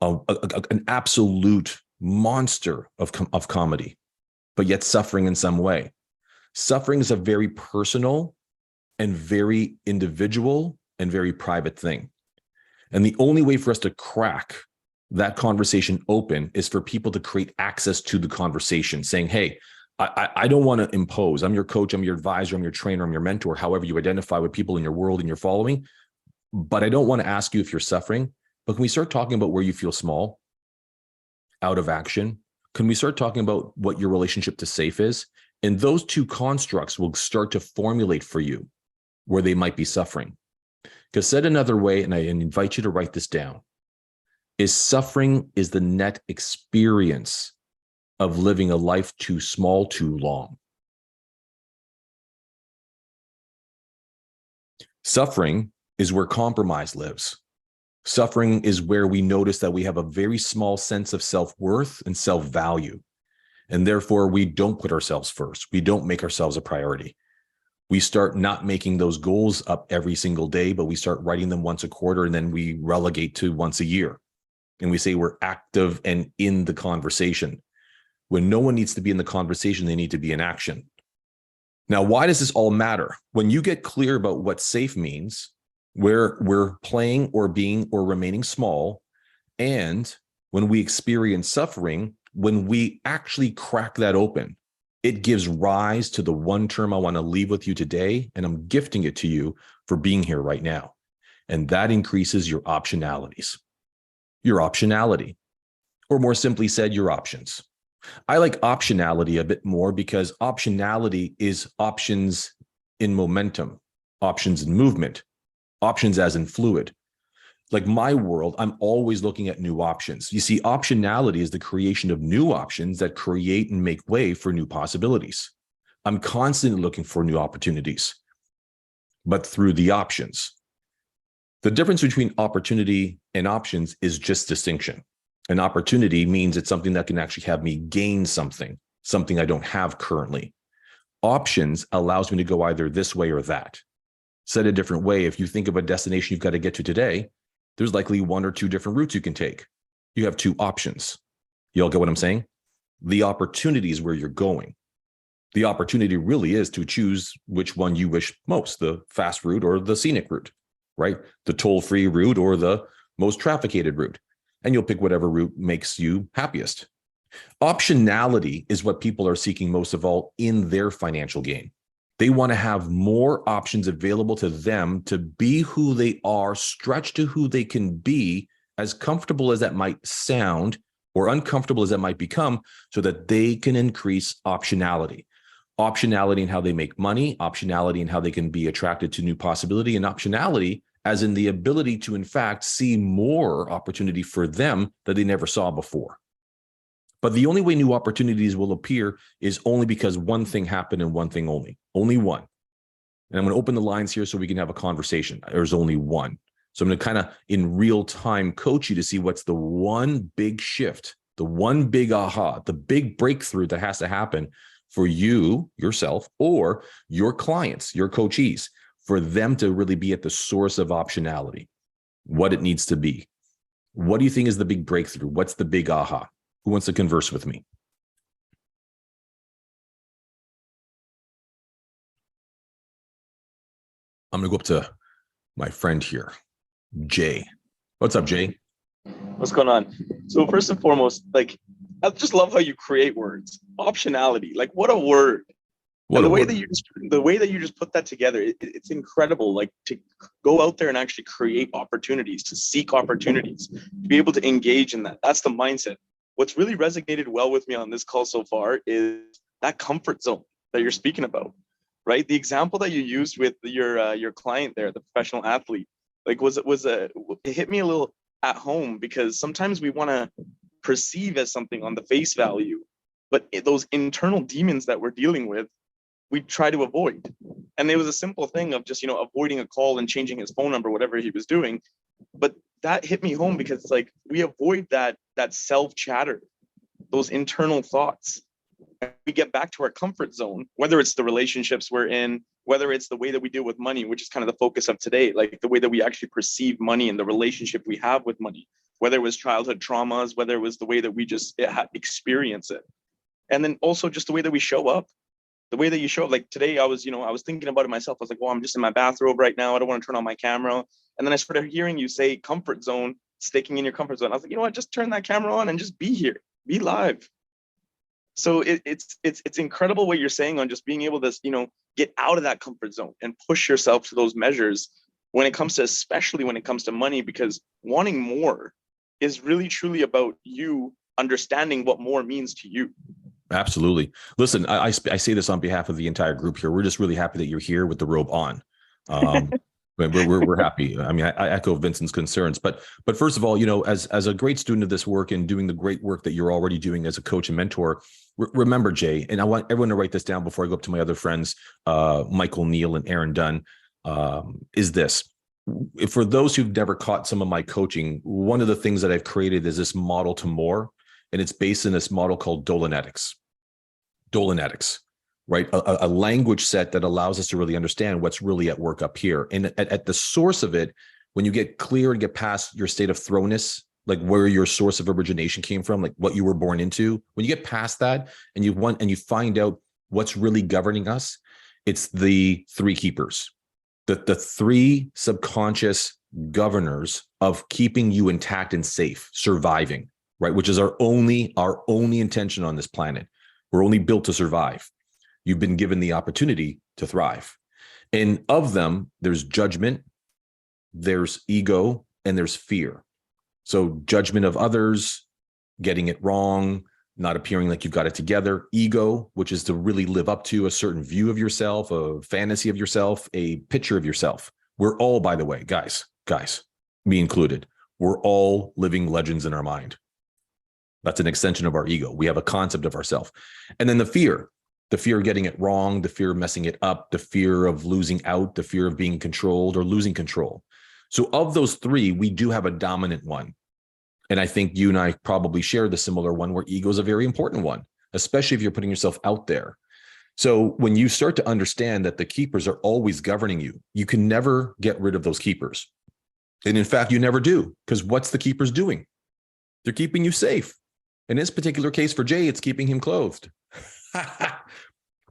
An absolute monster of comedy, but yet suffering in some way. Suffering is a very personal and very individual and very private thing. And the only way for us to crack that conversation open is for people to create access to the conversation, saying, "Hey, I don't want to impose. I'm your coach, I'm your advisor, I'm your trainer, I'm your mentor," however you identify with people in your world and your following. But I don't want to ask you if you're suffering. But can we start talking about where you feel small, out of action? Can we start talking about what your relationship to safe is? And those two constructs will start to formulate for you where they might be suffering. Because said another way, and I invite you to write this down, is suffering is the net experience of living a life too small, too long. Suffering is where compromise lives. Suffering is where we notice that we have a very small sense of self-worth and self-value. And therefore, we don't put ourselves first. We don't make ourselves a priority. We start not making those goals up every single day, but we start writing them once a quarter, and then we relegate to once a year. And we say we're active and in the conversation. When no one needs to be in the conversation, they need to be in action. Now, why does this all matter? When you get clear about what safe means, where we're playing or being or remaining small, and when we experience suffering, when we actually crack that open, it gives rise to the one term I want to leave with you today, and I'm gifting it to you for being here right now. And that increases your optionalities. Your optionality, or more simply said, your options. I like optionality a bit more because optionality is options in momentum, options in movement, options as in fluid. Like my world, I'm always looking at new options. You see, optionality is the creation of new options that create and make way for new possibilities. I'm constantly looking for new opportunities, but through the options. The difference between opportunity and options is just distinction. An opportunity means it's something that can actually have me gain something I don't have currently. Options allows me to go either this way or that. Said a different way, if you think of a destination you've got to get to today, there's likely one or two different routes you can take. You have two options. You all get what I'm saying? The opportunity is where you're going. The opportunity really is to choose which one you wish most, the fast route or the scenic route, right? The toll-free route or the most trafficked route. And you'll pick whatever route makes you happiest. Optionality is what people are seeking most of all in their financial game. They want to have more options available to them to be who they are, stretch to who they can be, as comfortable as that might sound or uncomfortable as that might become, so that they can increase optionality. Optionality in how they make money, optionality in how they can be attracted to new possibility, and optionality as in the ability to, in fact, see more opportunity for them that they never saw before. But the only way new opportunities will appear is only because one thing happened and one thing only one. And I'm going to open the lines here so we can have a conversation. There's only one. So I'm going to kind of in real time coach you to see what's the one big shift, the one big aha, the big breakthrough that has to happen for you, yourself, or your clients, your coachees, for them to really be at the source of optionality, what it needs to be. What do you think is the big breakthrough? What's the big aha? Who wants to converse with me? I'm going to go up to my friend here, Jay. What's up, Jay? What's going on? So first and foremost, like, I just love how you create words. Optionality, like what a word. What And a the way word. that you just put that together, it's incredible. Like to go out there and actually create opportunities, to seek opportunities, to be able to engage in that. That's the mindset. What's really resonated well with me on this call so far is that comfort zone that you're speaking about, right? The example that you used with your client there, the professional athlete, like it hit me a little at home, because sometimes we want to perceive as something on the face value, but those internal demons that we're dealing with, we try to avoid. And it was a simple thing of just, avoiding a call and changing his phone number, whatever he was doing. But that hit me home, because it's like we avoid that self chatter, those internal thoughts. And we get back to our comfort zone, whether it's the relationships we're in, whether it's the way that we deal with money, which is kind of the focus of today, like the way that we actually perceive money and the relationship we have with money, whether it was childhood traumas, whether it was the way that we just experience it. And then also just the way that we show up. The way that you show up, like today, I was thinking about it myself. I was like, well, I'm just in my bathrobe right now. I don't want to turn on my camera. And then I started hearing you say comfort zone, sticking in your comfort zone. I was like, you know what, just turn that camera on and just be here, be live. So it's incredible what you're saying on just being able to, get out of that comfort zone and push yourself to those measures especially when it comes to money, because wanting more is really truly about you understanding what more means to you. Absolutely. Listen, I say this on behalf of the entire group here. We're just really happy that you're here with the robe on. We're happy. I mean, I echo Vincent's concerns, but first of all, as a great student of this work and doing the great work that you're already doing as a coach and mentor, remember, Jay, and I want everyone to write this down before I go up to my other friends, Michael Neal and Aaron Dunn, is this. For those who've never caught some of my coaching, one of the things that I've created is this model to more. And it's based in this model called Dolanetics, right? A language set that allows us to really understand what's really at work up here. And at the source of it, when you get clear and get past your state of thrownness like where your source of origination came from, like what you were born into. When you get past that and you find out what's really governing us, it's the three keepers, the three subconscious governors of keeping you intact and safe, surviving, right? Which is our only intention on this planet. We're only built to survive. You've been given the opportunity to thrive. And of them, there's judgment, there's ego, and there's fear. So judgment of others, getting it wrong, not appearing like you've got it together. Ego, which is to really live up to a certain view of yourself, a fantasy of yourself, a picture of yourself. We're all, by the way, guys, me included, we're all living legends in our mind. That's an extension of our ego. We have a concept of ourselves. And then the fear of getting it wrong, the fear of messing it up, the fear of losing out, the fear of being controlled or losing control. So of those three, we do have a dominant one. And I think you and I probably share the similar one where ego is a very important one, especially if you're putting yourself out there. So when you start to understand that the keepers are always governing you, you can never get rid of those keepers. And in fact, you never do, because what's the keepers doing? They're keeping you safe. In this particular case for Jay, it's keeping him clothed.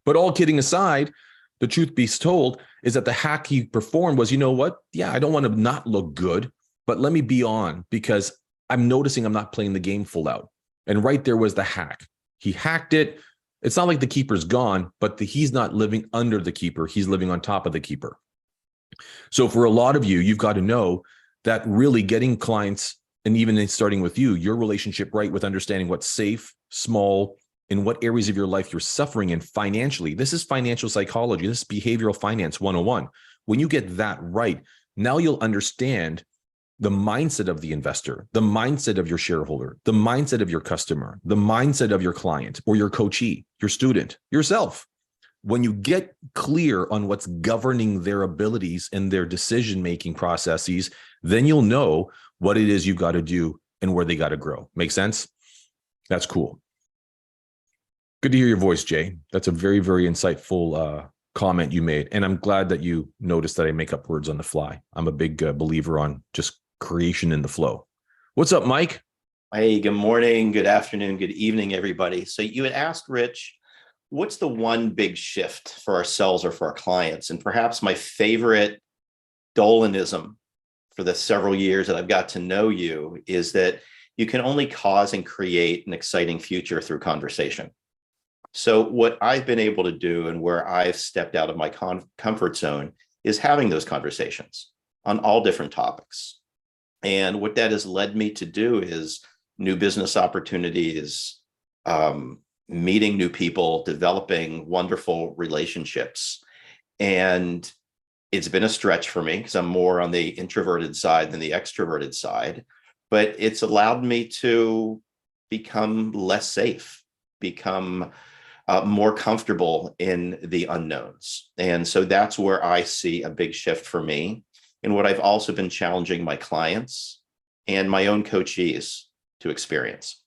But all kidding aside, the truth be told is that the hack he performed was, you know what? Yeah, I don't want to not look good, but let me be on because I'm noticing I'm not playing the game full out. And right there was the hack. He hacked it. It's not like the keeper's gone, but he's not living under the keeper. He's living on top of the keeper. So for a lot of you, you've got to know that really getting clients, and even starting with you, your relationship right with understanding what's safe, small, in what areas of your life you're suffering in financially. This is financial psychology. This is behavioral finance 101. When you get that right, now you'll understand the mindset of the investor, the mindset of your shareholder, the mindset of your customer, the mindset of your client or your coachee, your student, yourself. When you get clear on what's governing their abilities and their decision-making processes, then you'll know what it is you've got to do and where they got to grow. Make sense? That's cool. Good to hear your voice, Jay. That's a very, very insightful comment you made. And I'm glad that you noticed that I make up words on the fly. I'm a big believer on just creation in the flow. What's up, Mike? Hey, good morning, good afternoon, good evening, everybody. So you had asked Rich, what's the one big shift for ourselves or for our clients? And perhaps my favorite Dolanism for the several years that I've got to know you is that you can only cause and create an exciting future through conversation. So what I've been able to do and where I've stepped out of my comfort zone is having those conversations on all different topics. And what that has led me to do is new business opportunities, meeting new people, developing wonderful relationships. And it's been a stretch for me because I'm more on the introverted side than the extroverted side, but it's allowed me to become less safe, become more comfortable in the unknowns. And so that's where I see a big shift for me. And what I've also been challenging my clients and my own coachees to experience.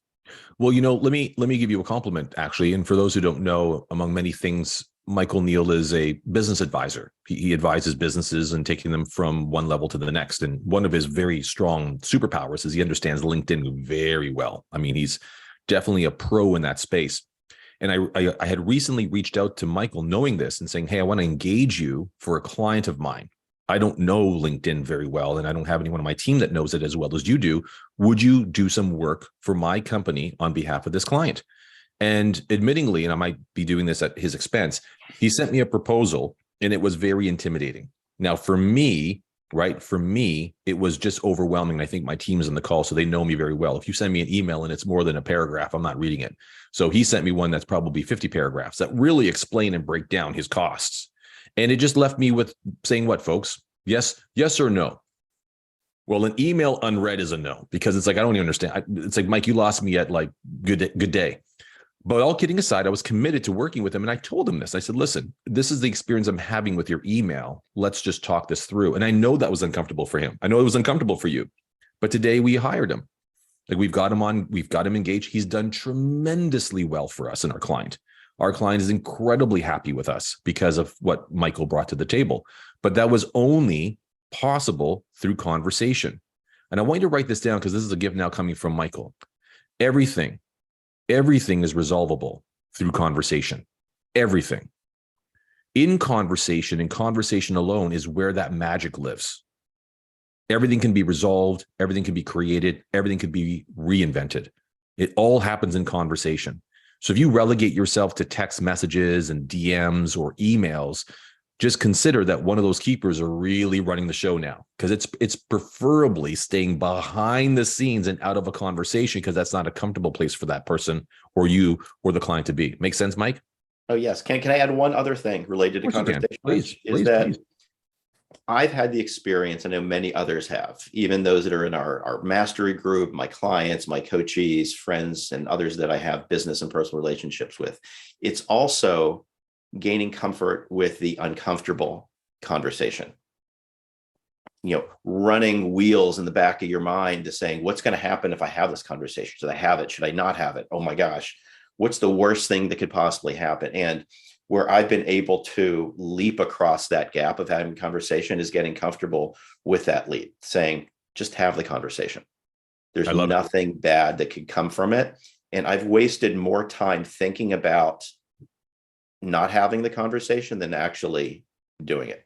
Well, you know, let me give you a compliment, actually. And for those who don't know, among many things, Michael Neal is a business advisor. He advises businesses and taking them from one level to the next. And one of his very strong superpowers is he understands LinkedIn very well. I mean, he's definitely a pro in that space. And I had recently reached out to Michael knowing this and saying, hey, I want to engage you for a client of mine. I don't know LinkedIn very well, and I don't have anyone on my team that knows it as well as you do. Would you do some work for my company on behalf of this client? And admittingly, and I might be doing this at his expense, he sent me a proposal and it was very intimidating. Now, for me, it was just overwhelming. I think my team is on the call, so they know me very well. If you send me an email and it's more than a paragraph, I'm not reading it. So he sent me one that's probably 50 paragraphs that really explain and break down his costs. And it just left me with saying what, folks? Yes or no? Well, an email unread is a no, because it's like, I don't even understand. It's like, Mike, you lost me at like good day. But all kidding aside, I was committed to working with him. And I told him this. I said, listen, this is the experience I'm having with your email. Let's just talk this through. And I know that was uncomfortable for him. I know it was uncomfortable for you. But today we hired him. Like, we've got him on, we've got him engaged. He's done tremendously well for us and our client. Our client is incredibly happy with us because of what Michael brought to the table. But that was only possible through conversation. And I want you to write this down because this is a gift now coming from Michael. Everything is resolvable through conversation. Everything. In conversation and conversation alone is where that magic lives. Everything can be resolved. Everything can be created. Everything can be reinvented. It all happens in conversation. So if you relegate yourself to text messages and DMs or emails, just consider that one of those keepers are really running the show now, because it's preferably staying behind the scenes and out of a conversation, because that's not a comfortable place for that person or you or the client to be. Make sense, Mike? Oh, yes. Can I add one other thing related to conversation? Please, Please. I've had the experience, I know many others have, even those that are in our mastery group, my clients, my coachees, friends, and others that I have business and personal relationships with. It's also gaining comfort with the uncomfortable conversation. Running wheels in the back of your mind to saying, what's going to happen if I have this conversation? Should I have it? Should I not have it? Oh my gosh, what's the worst thing that could possibly happen? And where I've been able to leap across that gap of having a conversation is getting comfortable with that leap, saying, just have the conversation. There's nothing bad that could come from it. And I've wasted more time thinking about not having the conversation than actually doing it.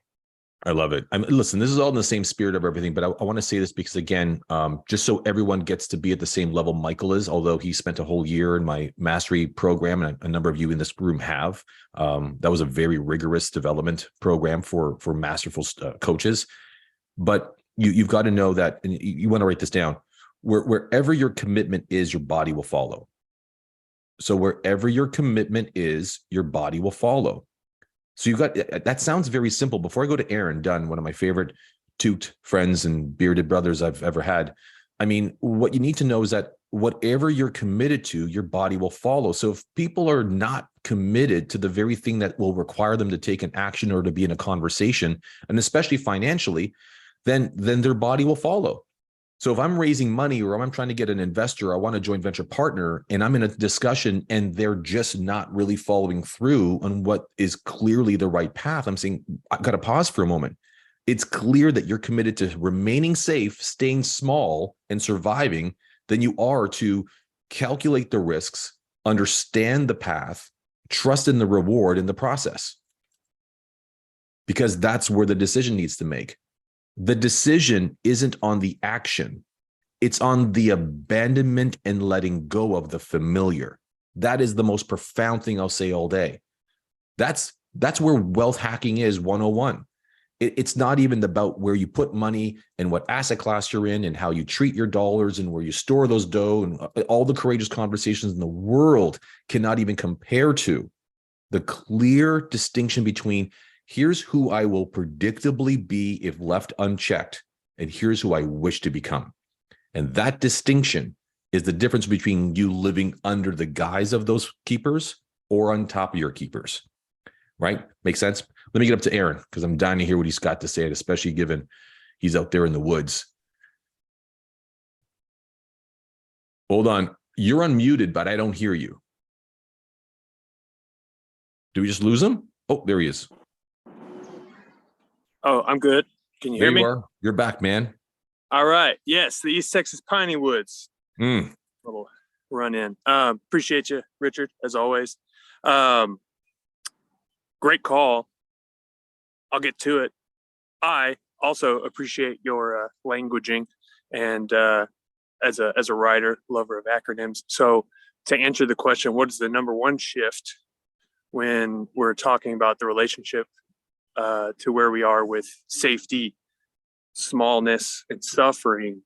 I love it. Listen, this is all in the same spirit of everything, but I want to say this because, again, just so everyone gets to be at the same level Michael is, although he spent a whole year in my mastery program, and a number of you in this room have. That was a very rigorous development program for masterful coaches. But you've got to know that, and you want to write this down, wherever your commitment is, your body will follow. So wherever your commitment is, your body will follow. So you've got, that sounds very simple. Before I go to Aaron Dunn, one of my favorite toot friends and bearded brothers I've ever had. I mean, what you need to know is that whatever you're committed to, your body will follow. So if people are not committed to the very thing that will require them to take an action or to be in a conversation, and especially financially, then their body will follow. So if I'm raising money or I'm trying to get an investor, I want a joint venture partner, and I'm in a discussion and they're just not really following through on what is clearly the right path, I'm saying, I've got to pause for a moment. It's clear that you're committed to remaining safe, staying small, and surviving than you are to calculate the risks, understand the path, trust in the reward in the process. Because that's where the decision needs to make. The decision isn't on the action. It's on the abandonment and letting go of the familiar. That is the most profound thing I'll say all day. That's where wealth hacking is 101. It's not even about where you put money and what asset class you're in and how you treat your dollars and where you store those dough, and all the courageous conversations in the world cannot even compare to the clear distinction between here's who I will predictably be if left unchecked, and here's who I wish to become. And that distinction is the difference between you living under the guise of those keepers or on top of your keepers, right? Make sense? Let me get up to Aaron because I'm dying to hear what he's got to say, especially given he's out there in the woods. Hold on. You're unmuted, but I don't hear you. Do we just lose him? Oh, there he is. Oh, I'm good. Can you hear me? There you are. You're back, man. All right. Yes, the East Texas Piney Woods. Little run in. Appreciate you, Richard, as always. Great call. I'll get to it. I also appreciate your languaging, and as a writer, lover of acronyms. So to answer the question, what is the number one shift when we're talking about the relationship to where we are with safety, smallness, and suffering?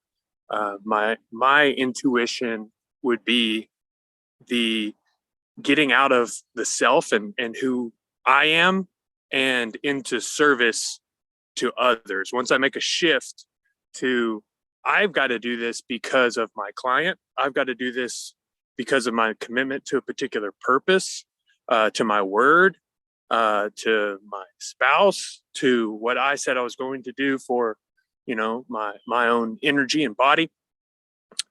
My intuition would be the getting out of the self and who I am and into service to others. Once I make a shift to, I've got to do this because of my client, I've got to do this because of my commitment to a particular purpose, to my word, to my spouse, to what I said I was going to do for, my own energy and body,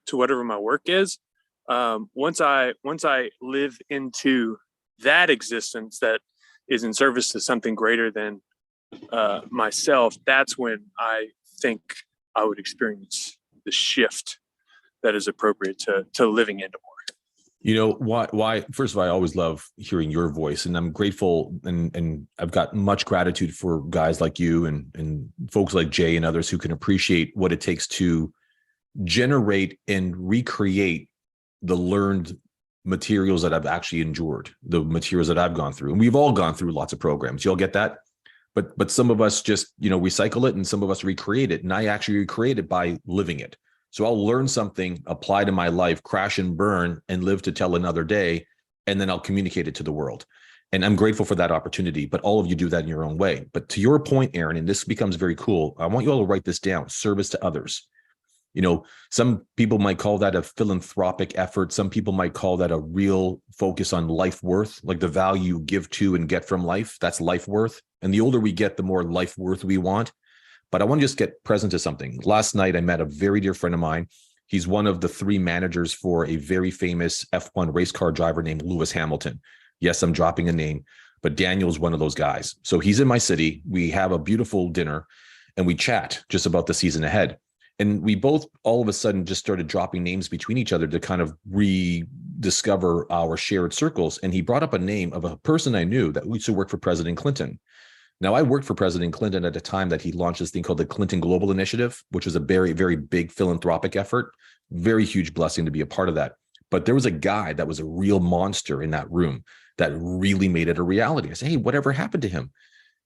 to whatever my work is. Once I live into that existence that is in service to something greater than myself, that's when I think I would experience the shift that is appropriate to living into more. You know, why first of all, I always love hearing your voice, and I'm grateful, and I've got much gratitude for guys like you and folks like Jay and others who can appreciate what it takes to generate and recreate the learned materials that I've actually endured, the materials that I've gone through. And we've all gone through lots of programs. You all get that? But some of us just, recycle it, and some of us recreate it. And I actually recreate it by living it. So I'll learn something, apply to my life, crash and burn, and live to tell another day, and then I'll communicate it to the world. And I'm grateful for that opportunity, but all of you do that in your own way. But to your point, Aaron, and this becomes very cool, I want you all to write this down: service to others. Some people might call that a philanthropic effort. Some people might call that a real focus on life worth, like the value you give to and get from life. That's life worth. And the older we get, the more life worth we want. But I want to just get present to something. Last night, I met a very dear friend of mine. He's one of the 3 managers for a very famous F1 race car driver named Lewis Hamilton. Yes, I'm dropping a name, but Daniel's one of those guys. So he's in my city. We have a beautiful dinner and we chat just about the season ahead. And we both all of a sudden just started dropping names between each other to kind of rediscover our shared circles. And he brought up a name of a person I knew that used to work for President Clinton. Now, I worked for President Clinton at a time that he launched this thing called the Clinton Global Initiative, which was a very, very big philanthropic effort. Very huge blessing to be a part of that. But there was a guy that was a real monster in that room that really made it a reality. I said, hey, whatever happened to him?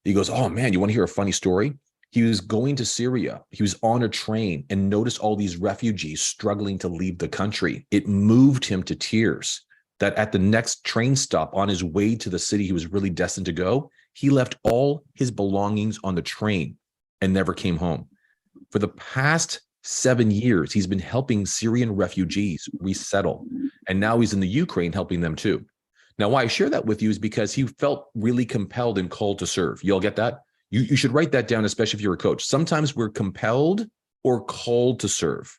He goes, oh, man, you want to hear a funny story? He was going to Syria. He was on a train and noticed all these refugees struggling to leave the country. It moved him to tears that at the next train stop on his way to the city he was really destined to go, he left all his belongings on the train and never came home. For the past 7 years, he's been helping Syrian refugees resettle. And now he's in the Ukraine helping them too. Now, why I share that with you is because he felt really compelled and called to serve. You all get that? You should write that down, especially if you're a coach. Sometimes we're compelled or called to serve.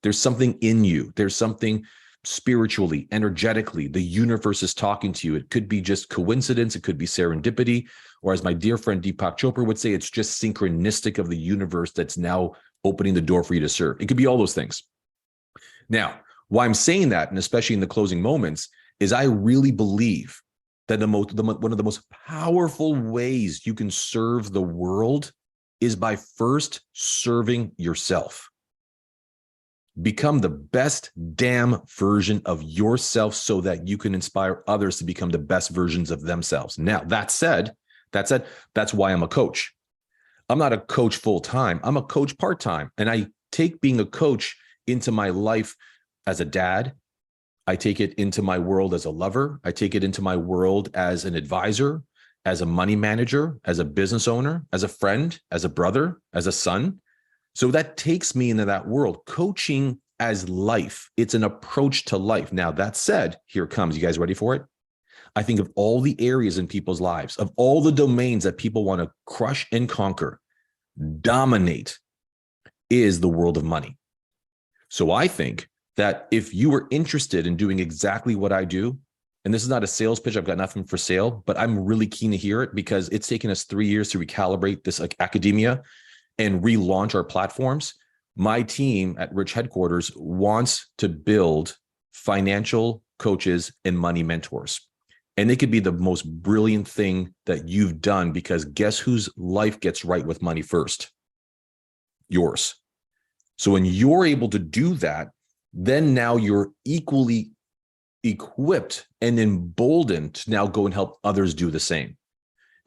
There's something in you. There's something spiritually, energetically, the universe is talking to you. It could be just coincidence. It could be serendipity. Or as my dear friend Deepak Chopra would say, it's just synchronistic of the universe that's now opening the door for you to serve. It could be all those things. Now, why I'm saying that, and especially in the closing moments, is I really believe that one of the most powerful ways you can serve the world is by first serving yourself. Become the best damn version of yourself so that you can inspire others to become the best versions of themselves. Now, that said, that's why I'm a coach. I'm not a coach full-time. I'm a coach part-time. And I take being a coach into my life as a dad. I take it into my world as a lover. I take it into my world as an advisor, as a money manager, as a business owner, as a friend, as a brother, as a son. So that takes me into that world. Coaching as life. It's an approach to life. Now, that said, here it comes. You guys ready for it? I think of all the areas in people's lives, of all the domains that people want to crush and conquer, dominate, is the world of money. So I think that if you were interested in doing exactly what I do, and this is not a sales pitch, I've got nothing for sale, but I'm really keen to hear it because it's taken us 3 years to recalibrate this academia and relaunch our platforms. My team at Rich Headquarters wants to build financial coaches and money mentors. And it could be the most brilliant thing that you've done, because guess whose life gets right with money first? Yours. So when you're able to do that, then now you're equally equipped and emboldened to now go and help others do the same.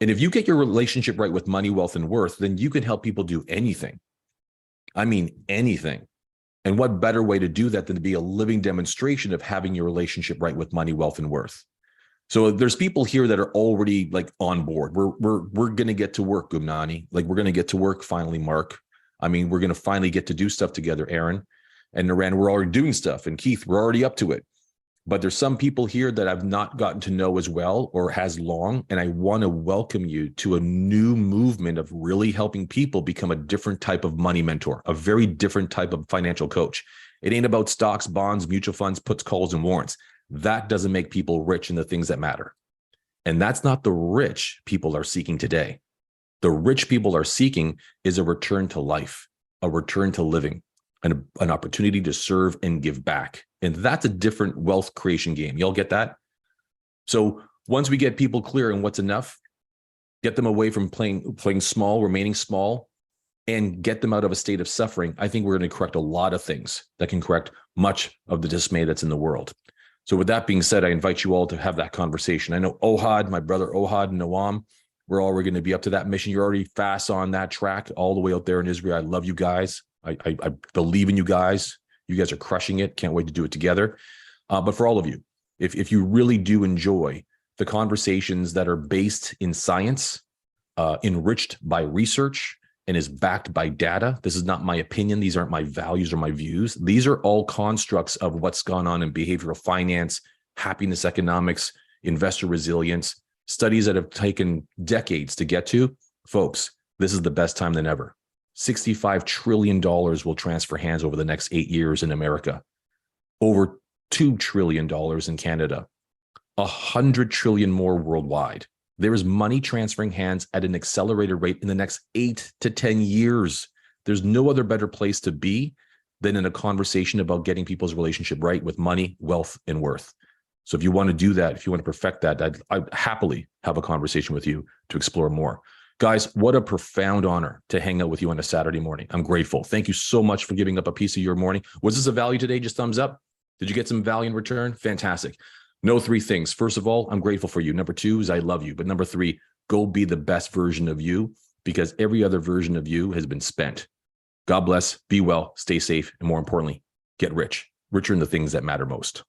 And if you get your relationship right with money, wealth, and worth, then you can help people do anything. I mean, anything. And what better way to do that than to be a living demonstration of having your relationship right with money, wealth, and worth? So there's people here that are already like on board. We're going to get to work, Gumnani. Like we're going to get to work finally, Mark. I mean, we're going to finally get to do stuff together, Aaron and Naran. We're already doing stuff. And Keith, we're already up to it. But there's some people here that I've not gotten to know as well or as long. And I want to welcome you to a new movement of really helping people become a different type of money mentor, a very different type of financial coach. It ain't about stocks, bonds, mutual funds, puts, calls, and warrants. That doesn't make people rich in the things that matter. And that's not the rich people are seeking today. The rich people are seeking is a return to life, a return to living, an opportunity to serve and give back. And that's a different wealth creation game. Y'all get that? So once we get people clear on what's enough, get them away from playing small, remaining small, and get them out of a state of suffering, I think we're going to correct a lot of things that can correct much of the dismay that's in the world. So with that being said, I invite you all to have that conversation. I know Ohad, my brother Ohad and Noam, we're going to be up to that mission. You're already fast on that track all the way out there in Israel. I love you guys. I believe in you guys. You guys are crushing it. Can't wait to do it together. But for all of you, if you really do enjoy the conversations that are based in science, enriched by research, and is backed by data. This is not my opinion. These aren't my values or my views. These are all constructs of what's gone on in behavioral finance, happiness economics, investor resilience, studies that have taken decades to get to. Folks, this is the best time than ever. $65 trillion will transfer hands over the next 8 years in America. Over $2 trillion in Canada. 100 trillion more worldwide. There is money transferring hands at an accelerated rate in the next 8 to 10 years. There's no other better place to be than in a conversation about getting people's relationship right with money, wealth, and worth. So if you want to do that, if you want to perfect that, I'd happily have a conversation with you to explore more. Guys, what a profound honor to hang out with you on a Saturday morning. I'm grateful. Thank you so much for giving up a piece of your morning. Was this a value today? Just thumbs up. Did you get some value in return? Fantastic. Know 3 things. First of all, I'm grateful for you. Number 2 is I love you. But number 3, go be the best version of you, because every other version of you has been spent. God bless, be well, stay safe, and more importantly, get rich. Richer in the things that matter most.